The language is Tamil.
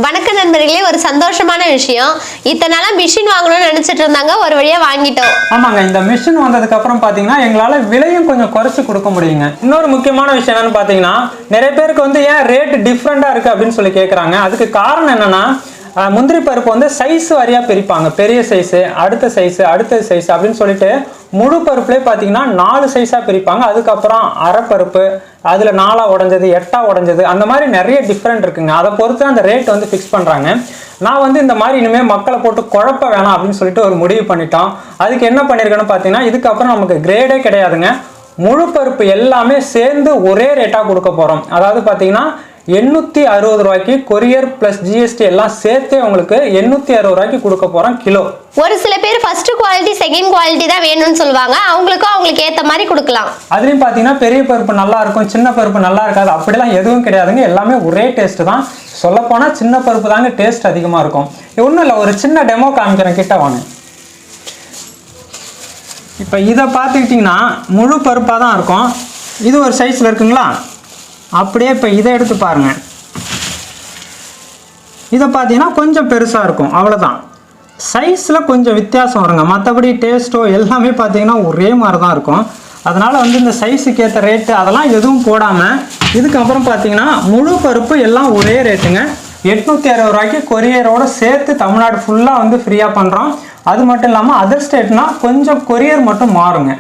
வணக்க நண்பர்களே, ஒரு சந்தோஷமான விஷயம். இத்தனை நாளா மிஷின் வாங்கணும்னு நினைச்சிட்டு இருந்தாங்க, ஒரு வழியா வாங்கிட்டோம். ஆமாங்க, இந்த மிஷின் வந்ததுக்கு அப்புறம் பாத்தீங்கன்னா எங்களால விலையும் கொஞ்சம் குறைச்சு கொடுக்க முடியுங்க. இன்னொரு முக்கியமான விஷயம் என்னன்னு பாத்தீங்கன்னா, நிறைய பேருக்கு வந்து ஏன் ரேட் டிஃப்ரெண்டா இருக்கு அப்படின்னு சொல்லி கேக்குறாங்க. அதுக்கு காரணம் என்னன்னா, முந்திரி பருப்பு வந்து சைஸ் வாரியா பிரிப்பாங்க. பெரிய சைஸ், அடுத்த சைஸ் அப்படின்னு சொல்லிட்டு முழு பருப்புலேயே பார்த்தீங்கன்னா 4 சைஸாக பிரிப்பாங்க. அதுக்கப்புறம் அரை பருப்பு, அதில் 4ஆ உடஞ்சது, 8ஆ உடஞ்சது, அந்த மாதிரி நிறைய டிஃப்ரெண்ட் இருக்குங்க. அதை பொறுத்து அந்த ரேட் வந்து ஃபிக்ஸ் பண்ணுறாங்க. நான் வந்து இந்த மாதிரி இனிமேல் மக்களை போட்டு குழப்ப வேணாம் அப்படின்னு சொல்லிட்டு ஒரு முடிவு பண்ணிட்டோம். அதுக்கு என்ன பண்ணியிருக்கேன்னு பார்த்தீங்கன்னா, இதுக்கப்புறம் நமக்கு கிரேடே கிடையாதுங்க. முழு பருப்பு எல்லாமே சேர்ந்து ஒரே ரேட்டாக கொடுக்க போகிறோம். அதாவது பார்த்தீங்கன்னா 860 ரூபாய்க்கு கொரியர் பிளஸ் ஜிஎஸ்டி எல்லாம் சேர்த்து உங்களுக்கு 860 ரூபாய்க்கு கொடுக்க போறோம் கிலோ. ஒரு சில பேர் ஃபர்ஸ்ட் குவாலிட்டி செகண்ட் குவாலிட்டி தான் வேணும்னு சொல்லுவாங்க. அவங்களுக்கு ஏத்த மாதிரி கொடுக்கலாம். அதுலயும் பாத்தீங்கன்னா பெரிய பருப்பு நல்லா இருக்கும், சின்ன பருப்பு நல்லா இருக்காது, அப்படிலாம் எதுவும் கிடையாதுங்க. எல்லாமே ஒரே டேஸ்ட் தான். சொல்ல போனா சின்ன பருப்பு தாங்க டேஸ்ட் அதிகமா இருக்கும். ஒன்றும் இல்லை, ஒரு சின்ன டெமோ காமிக்கிறேன், கிட்ட வாங்க. இப்போ இதை பார்த்துக்கிட்டிங்கன்னா முழு பருப்பாக தான் இருக்கும். இது ஒரு சைஸில் இருக்குங்களா? அப்படியே இப்போ இதை எடுத்து பாருங்கள். இதை பார்த்தீங்கன்னா கொஞ்சம் பெருசாக இருக்கும், அவ்வளோதான். சைஸில் கொஞ்சம் வித்தியாசம் வருங்க. மற்றபடி டேஸ்ட்டோ எல்லாமே பார்த்தீங்கன்னா ஒரே மாதிரி தான் இருக்கும். அதனால் வந்து இந்த சைஸுக்கு ஏற்ற ரேட்டு அதெல்லாம் எதுவும் போடாமல் இதுக்கப்புறம் பார்த்தீங்கன்னா முழு பருப்பு எல்லாம் ஒரே ரேட்டுங்க. 860 ரூபாய்க்கு கொரியரோடு சேர்த்து தமிழ்நாடு ஃபுல்லாக வந்து ஃப்ரீயாக பண்ணுறோம். அது மட்டும் இல்லாமல் அதர் ஸ்டேட்னா கொஞ்சம் கொரியர் மட்டும் மாறுங்க.